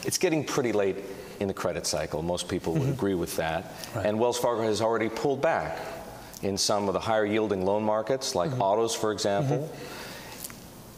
It's getting pretty late in the credit cycle. Most people would agree with that. Right. And Wells Fargo has already pulled back in some of the higher yielding loan markets, like autos, for example.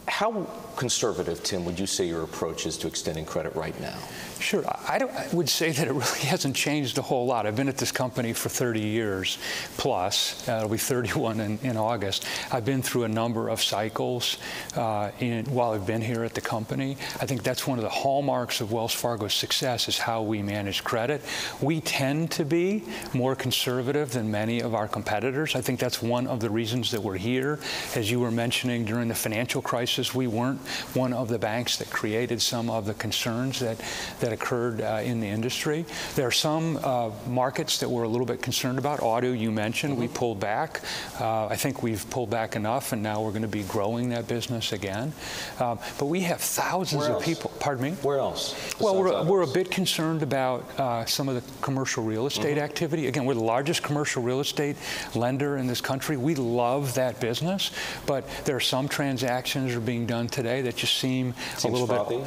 How conservative, Tim, would you say your approach is to extending credit right now? Sure. I would say that it really hasn't changed a whole lot. I've been at this company for 30 years plus. It'll be 31 in August. I've been through a number of cycles while I've been here at the company. I think that's one of the hallmarks of Wells Fargo's success is how we manage credit. We tend to be more conservative than many of our competitors. I think that's one of the reasons that we're here. As you were mentioning, during the financial crisis, we weren't one of the banks that created some of the concerns that occurred in the industry. There are some markets that we're a little bit concerned about. Auto, you mentioned, we pulled back. I think we've pulled back enough, and now we're going to be growing that business again. But we have thousands of people. Pardon me? Where else? Well, we're a bit concerned about some of the commercial real estate activity. Again, we're the largest commercial real estate lender in this country. We love that business, but there are some transactions that are being done today that just seem a little frothy?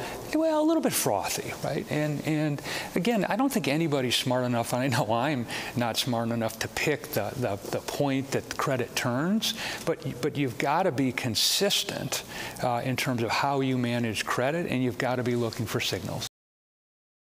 a little bit frothy, right? And again, I don't think anybody's smart enough, and I know I'm not smart enough to pick the point that credit turns, but you've got to be consistent in terms of how you manage credit, and you've got to be looking for signals.